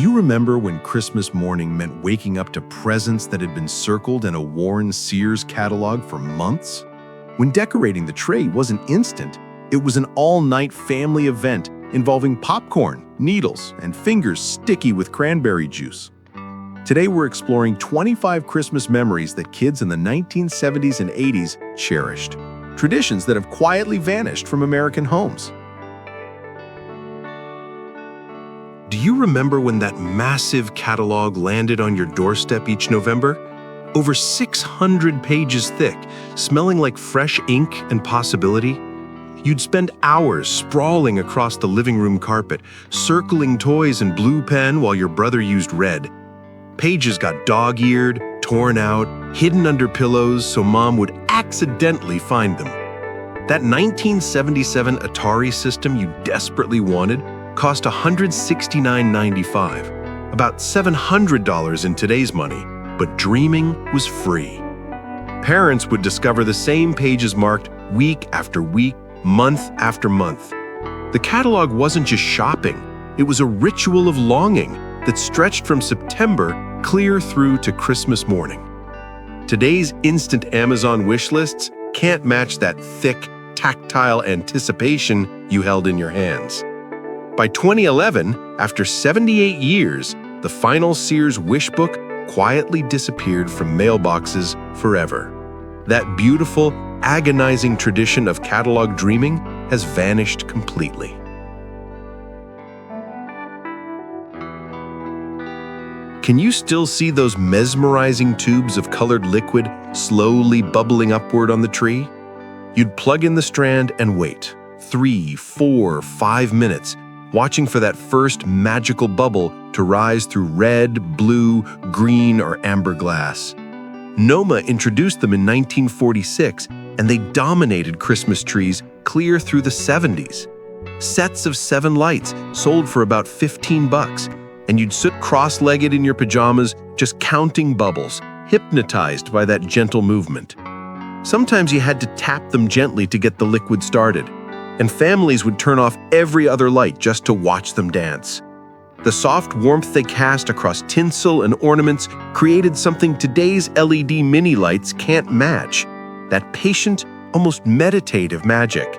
Do you remember when Christmas morning meant waking up to presents that had been circled in a worn Sears catalog for months? When decorating the tray wasn't instant, it was an all-night family event involving popcorn, needles, and fingers sticky with cranberry juice. Today we're exploring 25 Christmas memories that kids in the 1970s and 80s cherished, traditions that have quietly vanished from American homes. Do you remember when that massive catalog landed on your doorstep each November? Over 600 pages thick, smelling like fresh ink and possibility? You'd spend hours sprawling across the living room carpet, circling toys in blue pen while your brother used red. Pages got dog-eared, torn out, hidden under pillows so Mom would accidentally find them. That 1977 Atari system you desperately wanted cost $169.95, about $700 in today's money, but dreaming was free. Parents would discover the same pages marked week after week, month after month. The catalog wasn't just shopping, it was a ritual of longing that stretched from September clear through to Christmas morning. Today's instant Amazon wish lists can't match that thick, tactile anticipation you held in your hands. By 2011, after 78 years, the final Sears wish book quietly disappeared from mailboxes forever. That beautiful, agonizing tradition of catalog dreaming has vanished completely. Can you still see those mesmerizing tubes of colored liquid slowly bubbling upward on the tree? You'd plug in the strand and wait 3, 4, 5 minutes, watching for that first magical bubble to rise through red, blue, green, or amber glass. Noma introduced them in 1946, and they dominated Christmas trees clear through the 70s. Sets of 7 lights sold for about $15, and you'd sit cross-legged in your pajamas just counting bubbles, hypnotized by that gentle movement. Sometimes you had to tap them gently to get the liquid started, and families would turn off every other light just to watch them dance. The soft warmth they cast across tinsel and ornaments created something today's LED mini lights can't match, that patient, almost meditative magic.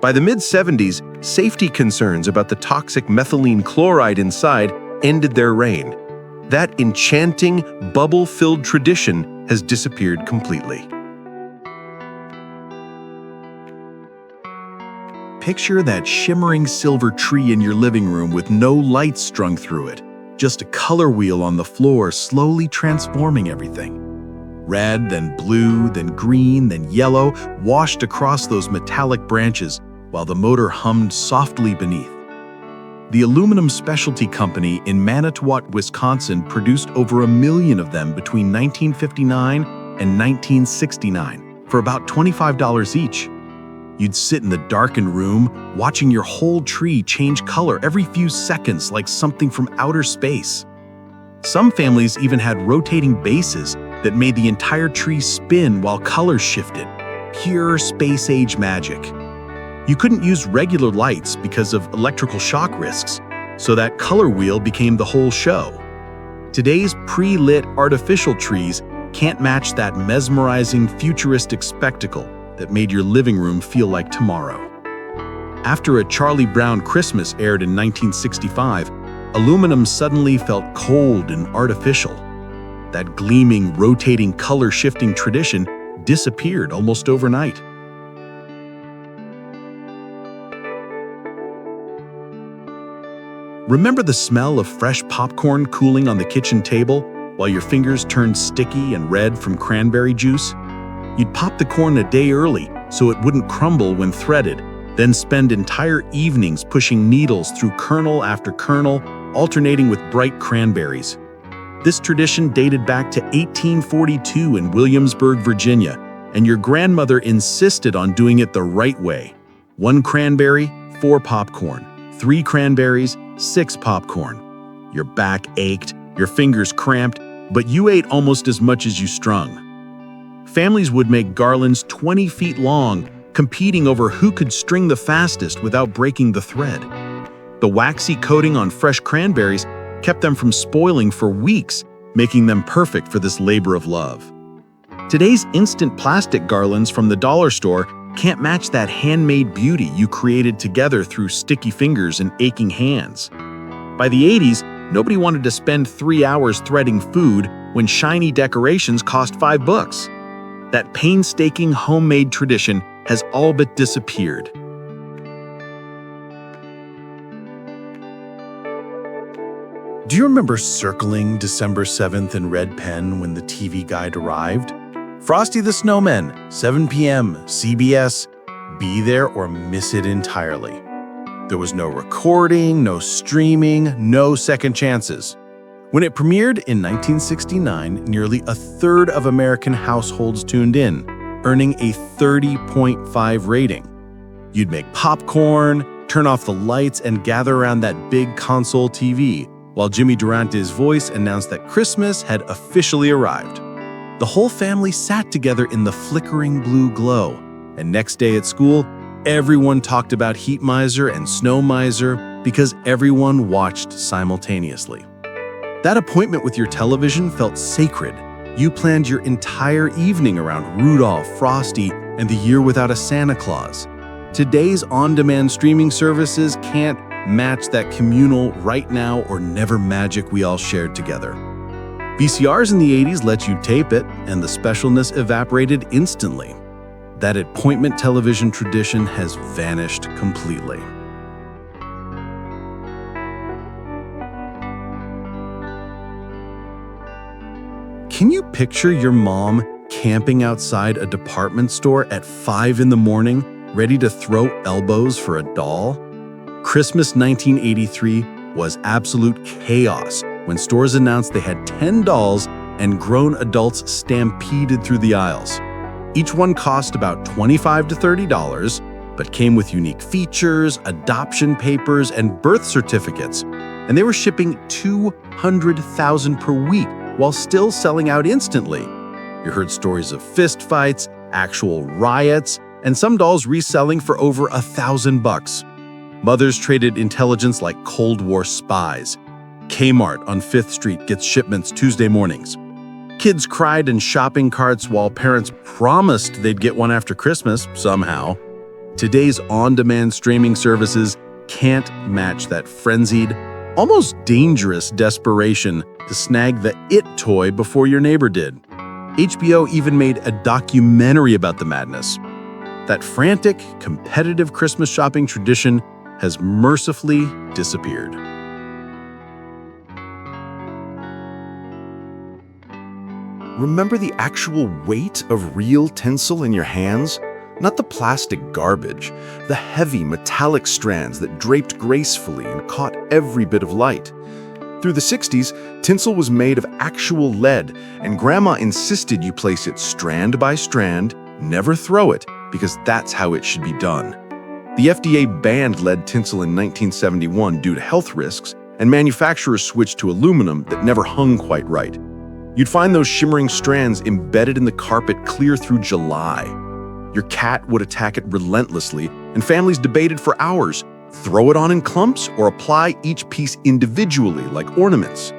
By the mid-70s, safety concerns about the toxic methylene chloride inside ended their reign. That enchanting, bubble-filled tradition has disappeared completely. Picture that shimmering silver tree in your living room with no lights strung through it, just a color wheel on the floor slowly transforming everything. Red, then blue, then green, then yellow, washed across those metallic branches while the motor hummed softly beneath. The Aluminum Specialty Company in Manitowoc, Wisconsin produced over 1 million of them between 1959 and 1969 for about $25 each. You'd sit in the darkened room, watching your whole tree change color every few seconds like something from outer space. Some families even had rotating bases that made the entire tree spin while colors shifted. Pure space-age magic. You couldn't use regular lights because of electrical shock risks, so that color wheel became the whole show. Today's pre-lit artificial trees can't match that mesmerizing, futuristic spectacle that made your living room feel like tomorrow. After A Charlie Brown Christmas aired in 1965, aluminum suddenly felt cold and artificial. That gleaming, rotating, color-shifting tradition disappeared almost overnight. Remember the smell of fresh popcorn cooling on the kitchen table while your fingers turned sticky and red from cranberry juice? You'd pop the corn a day early so it wouldn't crumble when threaded, then spend entire evenings pushing needles through kernel after kernel, alternating with bright cranberries. This tradition dated back to 1842 in Williamsburg, Virginia, and your grandmother insisted on doing it the right way. 1 cranberry, 4 popcorn. 3 cranberries, 6 popcorn. Your back ached, your fingers cramped, but you ate almost as much as you strung. Families would make garlands 20 feet long, competing over who could string the fastest without breaking the thread. The waxy coating on fresh cranberries kept them from spoiling for weeks, making them perfect for this labor of love. Today's instant plastic garlands from the dollar store can't match that handmade beauty you created together through sticky fingers and aching hands. By the 80s, nobody wanted to spend 3 hours threading food when shiny decorations cost $5. That painstaking homemade tradition has all but disappeared. Do you remember circling December 7th in red pen when the TV guide arrived? Frosty the Snowman, 7 p.m., CBS. Be there or miss it entirely. There was no recording, no streaming, no second chances. When it premiered in 1969, nearly a third of American households tuned in, earning a 30.5 rating. You'd make popcorn, turn off the lights, and gather around that big console TV, while Jimmy Durante's voice announced that Christmas had officially arrived. The whole family sat together in the flickering blue glow, and next day at school, everyone talked about Heat Miser and Snow Miser because everyone watched simultaneously. That appointment with your television felt sacred. You planned your entire evening around Rudolph, Frosty, and the Year Without a Santa Claus. Today's on-demand streaming services can't match that communal right now or never magic we all shared together. VCRs in the 80s let you tape it, and the specialness evaporated instantly. That appointment television tradition has vanished completely. Can you picture your mom camping outside a department store at 5 in the morning, ready to throw elbows for a doll? Christmas 1983 was absolute chaos when stores announced they had 10 dolls and grown adults stampeded through the aisles. Each one cost about $25 to $30, but came with unique features, adoption papers, and birth certificates. And they were shipping 200,000 per week while still selling out instantly. You heard stories of fistfights, actual riots, and some dolls reselling for over $1,000. Mothers traded intelligence like Cold War spies. Kmart on 5th Street gets shipments Tuesday mornings. Kids cried in shopping carts while parents promised they'd get one after Christmas, somehow. Today's on-demand streaming services can't match that frenzied, almost dangerous desperation to snag the It toy before your neighbor did. HBO even made a documentary about the madness. That frantic, competitive Christmas shopping tradition has mercifully disappeared. Remember the actual weight of real tinsel in your hands? Not the plastic garbage, the heavy metallic strands that draped gracefully and caught every bit of light. Through the 60s, tinsel was made of actual lead, and Grandma insisted you place it strand by strand, never throw it, because that's how it should be done. The FDA banned lead tinsel in 1971 due to health risks, and manufacturers switched to aluminum that never hung quite right. You'd find those shimmering strands embedded in the carpet clear through July. Your cat would attack it relentlessly, and families debated for hours, throw it on in clumps or apply each piece individually like ornaments.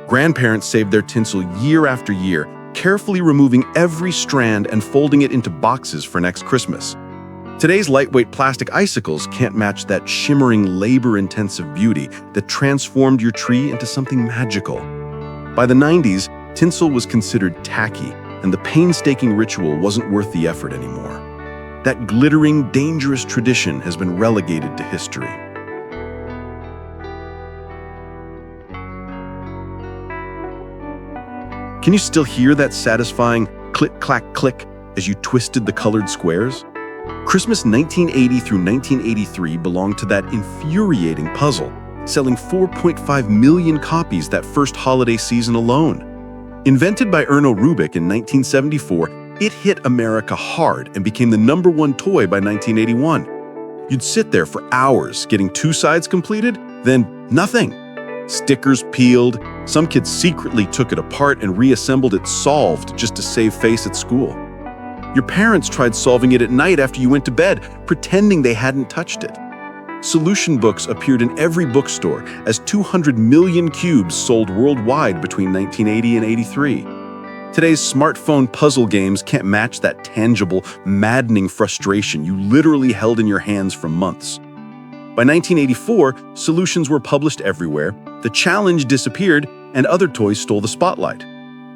Grandparents saved their tinsel year after year, carefully removing every strand and folding it into boxes for next Christmas. Today's lightweight plastic icicles can't match that shimmering, labor-intensive beauty that transformed your tree into something magical. By the 90s, tinsel was considered tacky, and the painstaking ritual wasn't worth the effort anymore. That glittering, dangerous tradition has been relegated to history. Can you still hear that satisfying click-clack-click as you twisted the colored squares? Christmas 1980 through 1983 belonged to that infuriating puzzle, selling 4.5 million copies that first holiday season alone. Invented by Rubik in 1974, it hit America hard and became the #1 toy by 1981. You'd sit there for hours getting 2 sides completed, then nothing. Stickers peeled, some kids secretly took it apart and reassembled it solved just to save face at school. Your parents tried solving it at night after you went to bed, pretending they hadn't touched it. Solution books appeared in every bookstore as 200 million cubes sold worldwide between 1980 and 83. Today's smartphone puzzle games can't match that tangible, maddening frustration you literally held in your hands for months. By 1984, solutions were published everywhere, the challenge disappeared, and other toys stole the spotlight.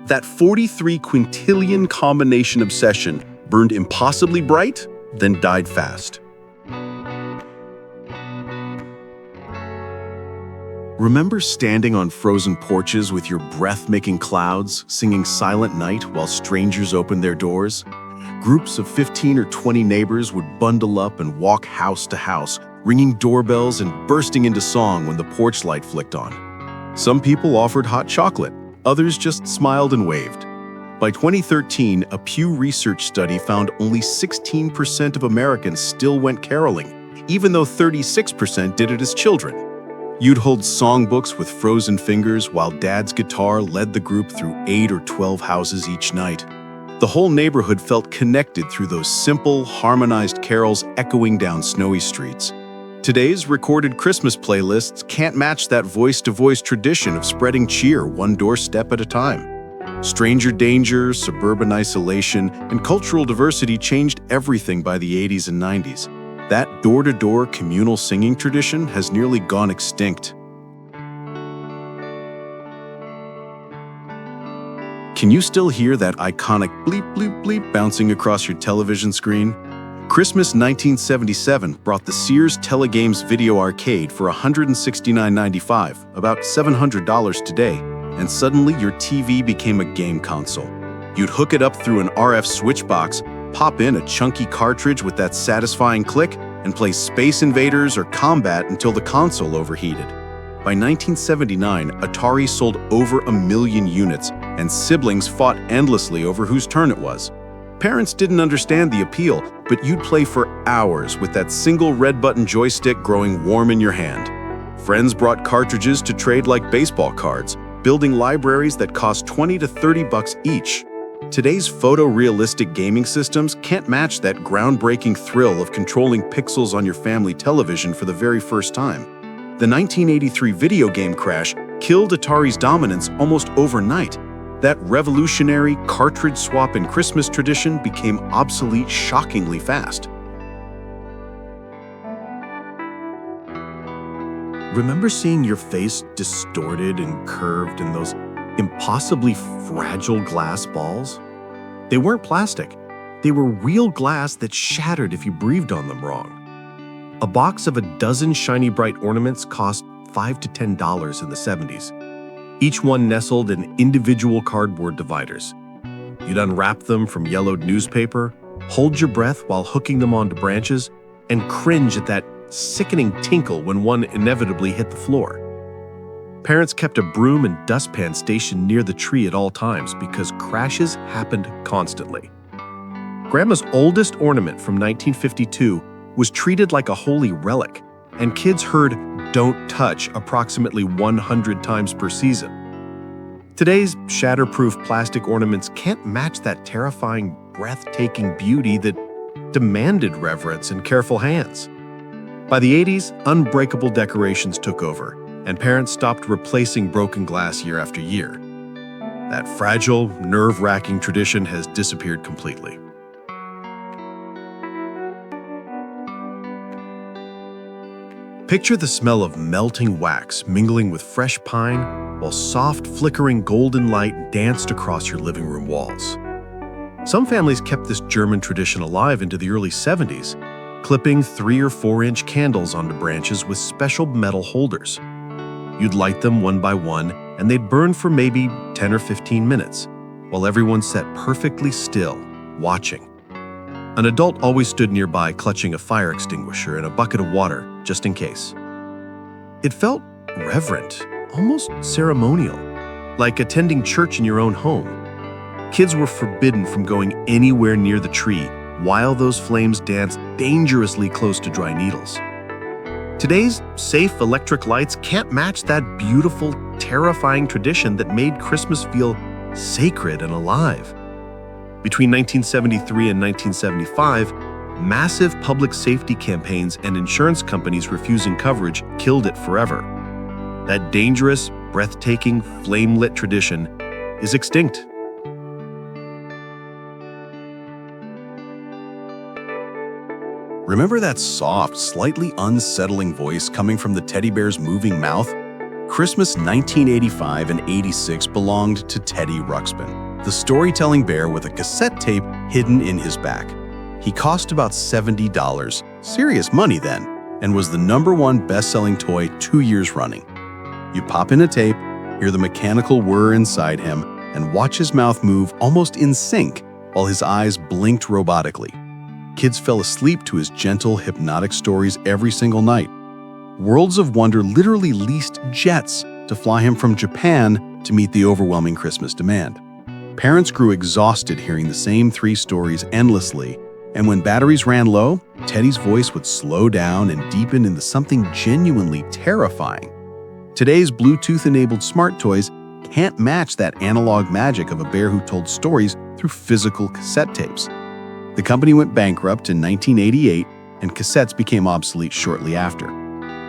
That 43 quintillion combination obsession burned impossibly bright, then died fast. Remember standing on frozen porches with your breath-making clouds, singing Silent Night while strangers opened their doors? Groups of 15 or 20 neighbors would bundle up and walk house to house, ringing doorbells and bursting into song when the porch light flicked on. Some people offered hot chocolate, others just smiled and waved. By 2013, a Pew Research study found only 16% of Americans still went caroling, even though 36% did it as children. You'd hold songbooks with frozen fingers while Dad's guitar led the group through 8 or 12 houses each night. The whole neighborhood felt connected through those simple, harmonized carols echoing down snowy streets. Today's recorded Christmas playlists can't match that voice-to-voice tradition of spreading cheer one doorstep at a time. Stranger danger, suburban isolation, and cultural diversity changed everything by the 80s and 90s. That door-to-door communal singing tradition has nearly gone extinct. Can you still hear that iconic bleep, bleep, bleep bouncing across your television screen? Christmas 1977 brought the Sears Telegames Video Arcade for $169.95, about $700 today, and suddenly your TV became a game console. You'd hook it up through an RF switch box, pop in a chunky cartridge with that satisfying click, and play Space Invaders or Combat until the console overheated. By 1979, Atari sold over 1 million units, and siblings fought endlessly over whose turn it was. Parents didn't understand the appeal, but you'd play for hours with that single red-button joystick growing warm in your hand. Friends brought cartridges to trade like baseball cards, building libraries that cost $20 to $30 each. Today's photorealistic gaming systems can't match that groundbreaking thrill of controlling pixels on your family television for the very first time. The 1983 video game crash killed Atari's dominance almost overnight. That revolutionary cartridge swap and Christmas tradition became obsolete shockingly fast. Remember seeing your face distorted and curved in those impossibly fragile glass balls? They weren't plastic. They were real glass that shattered if you breathed on them wrong. A box of a dozen shiny bright ornaments cost $5 to $10 in the 70s. Each one nestled in individual cardboard dividers. You'd unwrap them from yellowed newspaper, hold your breath while hooking them onto branches, and cringe at that sickening tinkle when one inevitably hit the floor. Parents kept a broom and dustpan stationed near the tree at all times because crashes happened constantly. Grandma's oldest ornament from 1952 was treated like a holy relic, and kids heard "don't touch" approximately 100 times per season. Today's shatterproof plastic ornaments can't match that terrifying, breathtaking beauty that demanded reverence and careful hands. By the 80s, unbreakable decorations took over, and parents stopped replacing broken glass year after year. That fragile, nerve-wracking tradition has disappeared completely. Picture the smell of melting wax mingling with fresh pine while soft, flickering golden light danced across your living room walls. Some families kept this German tradition alive into the early 70s, clipping 3 or 4-inch candles onto branches with special metal holders. You'd light them one by one, and they'd burn for maybe 10 or 15 minutes, while everyone sat perfectly still, watching. An adult always stood nearby clutching a fire extinguisher and a bucket of water, just in case. It felt reverent, almost ceremonial, like attending church in your own home. Kids were forbidden from going anywhere near the tree while those flames danced dangerously close to dry needles. Today's safe electric lights can't match that beautiful, terrifying tradition that made Christmas feel sacred and alive. Between 1973 and 1975, Massive public safety campaigns and insurance companies refusing coverage killed it forever. That dangerous, breathtaking, flame-lit tradition is extinct. Remember that soft, slightly unsettling voice coming from the teddy bear's moving mouth? Christmas 1985 and 86 belonged to Teddy Ruxpin, the storytelling bear with a cassette tape hidden in his back. He cost about $70, serious money then, and was the #1 best-selling toy 2 years running. You pop in a tape, hear the mechanical whir inside him, and watch his mouth move almost in sync while his eyes blinked robotically. Kids fell asleep to his gentle, hypnotic stories every single night. Worlds of Wonder literally leased jets to fly him from Japan to meet the overwhelming Christmas demand. Parents grew exhausted hearing the same 3 stories endlessly, and when batteries ran low, Teddy's voice would slow down and deepen into something genuinely terrifying. Today's Bluetooth-enabled smart toys can't match that analog magic of a bear who told stories through physical cassette tapes. The company went bankrupt in 1988, and cassettes became obsolete shortly after.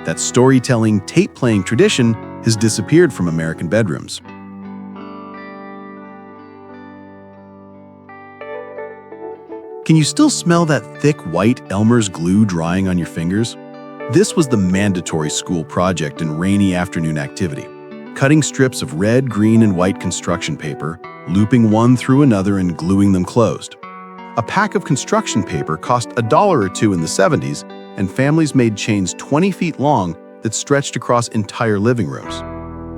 That storytelling, tape-playing tradition has disappeared from American bedrooms. Can you still smell that thick white Elmer's glue drying on your fingers? This was the mandatory school project and rainy afternoon activity. Cutting strips of red, green, and white construction paper, looping one through another and gluing them closed. A pack of construction paper cost $1 or $2 in the 70s, and families made chains 20 feet long that stretched across entire living rooms.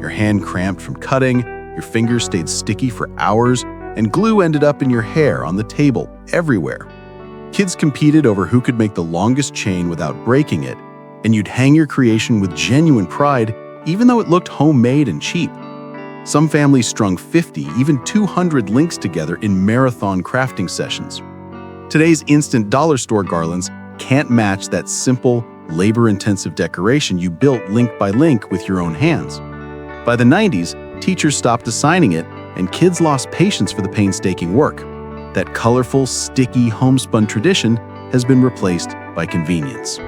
Your hand cramped from cutting, your fingers stayed sticky for hours, and glue ended up in your hair, on the table, everywhere. Kids competed over who could make the longest chain without breaking it, and you'd hang your creation with genuine pride, even though it looked homemade and cheap. Some families strung 50, even 200 links together in marathon crafting sessions. Today's instant dollar store garlands can't match that simple, labor-intensive decoration you built link by link with your own hands. By the 90s, teachers stopped assigning it, and kids lost patience for the painstaking work. That colorful, sticky, homespun tradition has been replaced by convenience.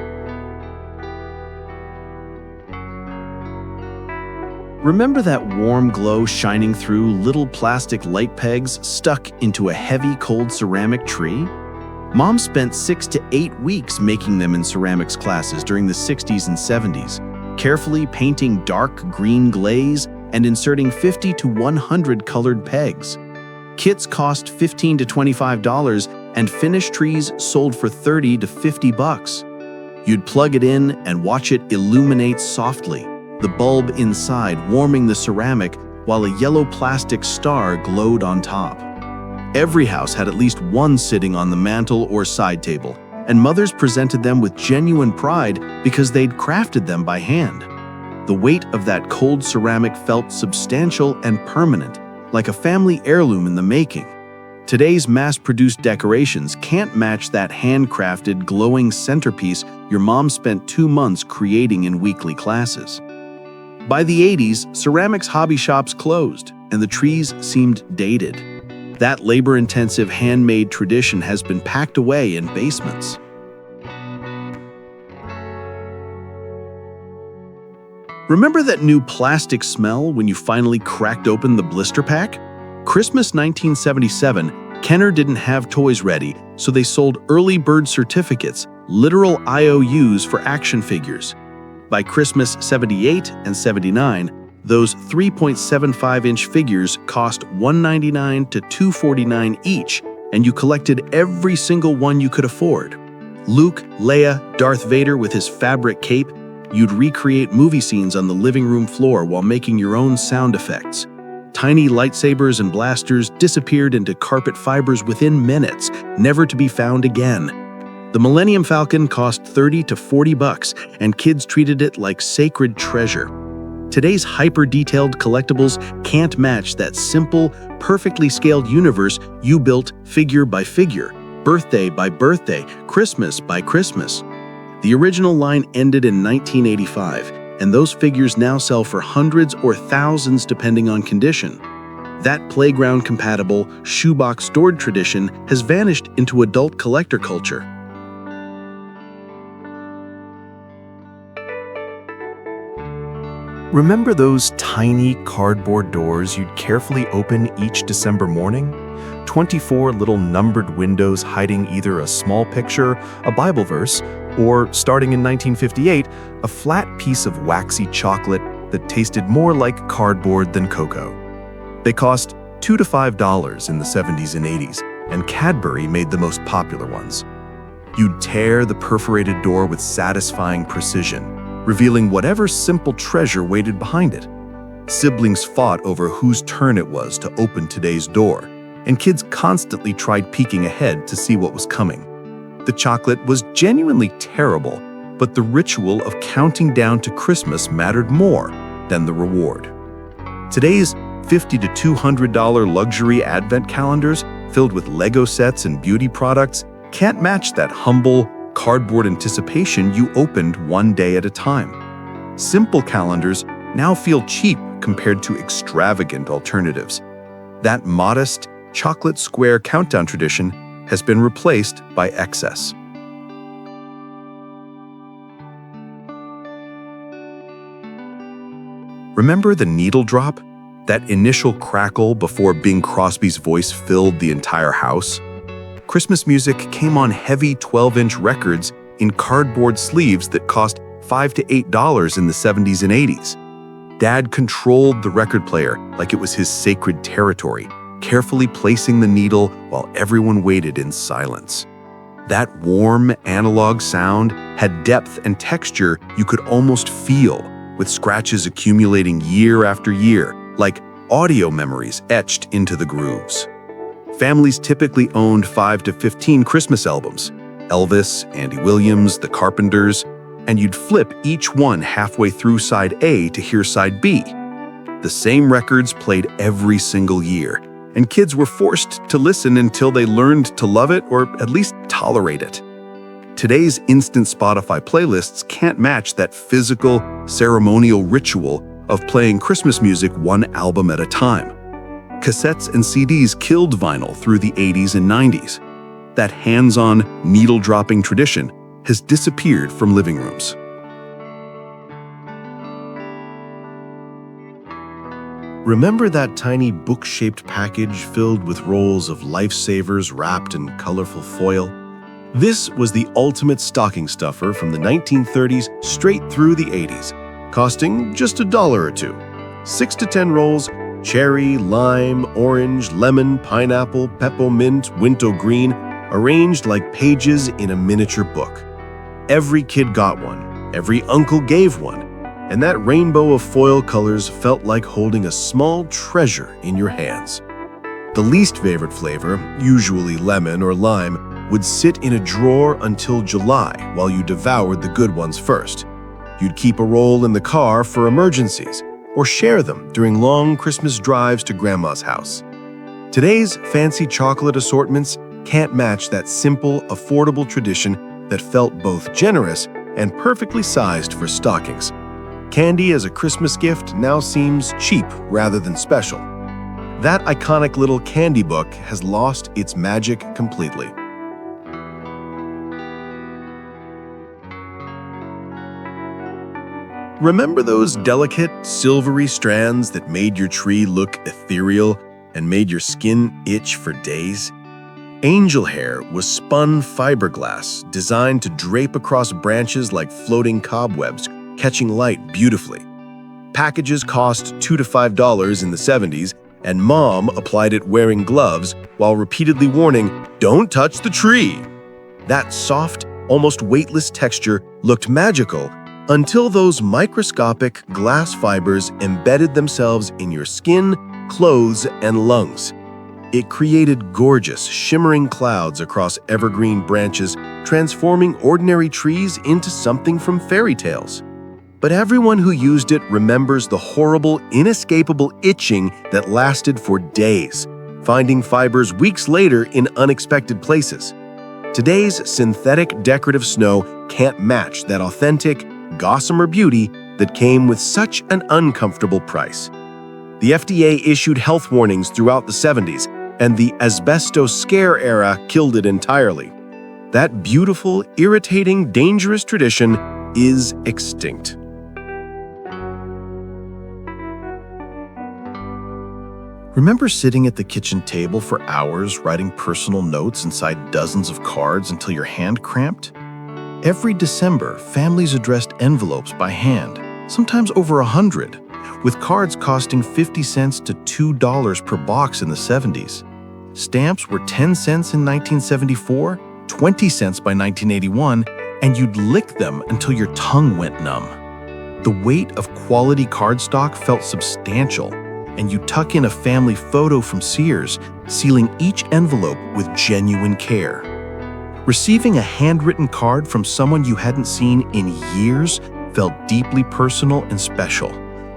Remember that warm glow shining through little plastic light pegs stuck into a heavy, cold ceramic tree? Mom spent 6 to 8 weeks making them in ceramics classes during the 60s and 70s, carefully painting dark green glaze and inserting 50 to 100 colored pegs. Kits cost $15 to $25, and finished trees sold for $30 to $50. You'd plug it in and watch it illuminate softly, the bulb inside warming the ceramic while a yellow plastic star glowed on top. Every house had at least one sitting on the mantle or side table, and mothers presented them with genuine pride because they'd crafted them by hand. The weight of that cold ceramic felt substantial and permanent, like a family heirloom in the making. Today's mass-produced decorations can't match that handcrafted, glowing centerpiece your mom spent 2 months creating in weekly classes. By the 80s, ceramics hobby shops closed, and the trees seemed dated. That labor-intensive handmade tradition has been packed away in basements. Remember that new plastic smell when you finally cracked open the blister pack? Christmas 1977, Kenner didn't have toys ready, so they sold early bird certificates, literal IOUs for action figures. By Christmas 78 and 79, those 3.75-inch figures cost $199 to $249 each, and you collected every single one you could afford. Luke, Leia, Darth Vader with his fabric cape. You'd recreate movie scenes on the living room floor while making your own sound effects. Tiny lightsabers and blasters disappeared into carpet fibers within minutes, never to be found again. The Millennium Falcon cost $30 to $40, and kids treated it like sacred treasure. Today's hyper-detailed collectibles can't match that simple, perfectly scaled universe you built figure by figure, birthday by birthday, Christmas by Christmas. The original line ended in 1985, and those figures now sell for hundreds or thousands depending on condition. That playground-compatible, shoebox-stored tradition has vanished into adult collector culture. Remember those tiny cardboard doors you'd carefully open each December morning? 24 little numbered windows hiding either a small picture, a Bible verse, or, starting in 1958, a flat piece of waxy chocolate that tasted more like cardboard than cocoa. They cost $2 to $5 in the 70s and 80s, and Cadbury made the most popular ones. You'd tear the perforated door with satisfying precision, revealing whatever simple treasure waited behind it. Siblings fought over whose turn it was to open today's door, and kids constantly tried peeking ahead to see what was coming. The chocolate was genuinely terrible, but the ritual of counting down to Christmas mattered more than the reward. Today's $50 to $200 luxury advent calendars filled with Lego sets and beauty products can't match that humble, cardboard anticipation you opened one day at a time. Simple calendars now feel cheap compared to extravagant alternatives. That modest, chocolate square countdown tradition has been replaced by excess. Remember the needle drop? That initial crackle before Bing Crosby's voice filled the entire house? Christmas music came on heavy 12-inch records in cardboard sleeves that cost $5 to $8 in the 70s and 80s. Dad controlled the record player like it was his sacred territory, carefully placing the needle while everyone waited in silence. That warm, analog sound had depth and texture you could almost feel, with scratches accumulating year after year, like audio memories etched into the grooves. Families typically owned 5 to 15 Christmas albums, Elvis, Andy Williams, The Carpenters, and you'd flip each one halfway through side A to hear side B. The same records played every single year, and kids were forced to listen until they learned to love it or at least tolerate it. Today's instant Spotify playlists can't match that physical, ceremonial ritual of playing Christmas music one album at a time. Cassettes and CDs killed vinyl through the 80s and 90s. That hands-on, needle-dropping tradition has disappeared from living rooms. Remember that tiny book-shaped package filled with rolls of lifesavers wrapped in colorful foil? This was the ultimate stocking stuffer from the 1930s straight through the 80s, costing just $1 or $2. 6 to 10 rolls, cherry, lime, orange, lemon, pineapple, peppermint, wintergreen, arranged like pages in a miniature book. Every kid got one, every uncle gave one, and that rainbow of foil colors felt like holding a small treasure in your hands. The least favorite flavor, usually lemon or lime, would sit in a drawer until July while you devoured the good ones first. You'd keep a roll in the car for emergencies, or share them during long Christmas drives to Grandma's house. Today's fancy chocolate assortments can't match that simple, affordable tradition that felt both generous and perfectly sized for stockings. Candy as a Christmas gift now seems cheap rather than special. That iconic little candy book has lost its magic completely. Remember those delicate, silvery strands that made your tree look ethereal and made your skin itch for days? Angel hair was spun fiberglass designed to drape across branches like floating cobwebs, catching light beautifully. Packages cost $2 to $5 in the 70s, and Mom applied it wearing gloves while repeatedly warning, "Don't touch the tree." That soft, almost weightless texture looked magical until those microscopic glass fibers embedded themselves in your skin, clothes, and lungs. It created gorgeous, shimmering clouds across evergreen branches, transforming ordinary trees into something from fairy tales. But everyone who used it remembers the horrible, inescapable itching that lasted for days, finding fibers weeks later in unexpected places. Today's synthetic decorative snow can't match that authentic, gossamer beauty that came with such an uncomfortable price. The FDA issued health warnings throughout the 70s, and the asbestos scare era killed it entirely. That beautiful, irritating, dangerous tradition is extinct. Remember sitting at the kitchen table for hours writing personal notes inside dozens of cards until your hand cramped? Every December, families addressed envelopes by hand, sometimes over 100, with cards costing 50 cents to $2 per box in the 70s. Stamps were 10 cents in 1974, 20 cents by 1981, and you'd lick them until your tongue went numb. The weight of quality cardstock felt substantial, and you tuck in a family photo from Sears, sealing each envelope with genuine care. Receiving a handwritten card from someone you hadn't seen in years felt deeply personal and special.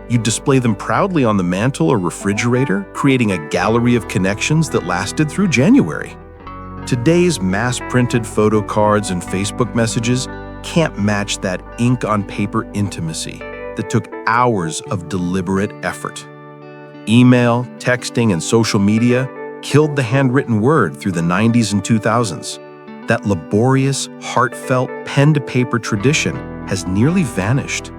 You'd display them proudly on the mantle or refrigerator, creating a gallery of connections that lasted through January. Today's mass-printed photo cards and Facebook messages can't match that ink-on-paper intimacy that took hours of deliberate effort. Email, texting, and social media killed the handwritten word through the 90s and 2000s. That laborious, heartfelt, pen-to-paper tradition has nearly vanished.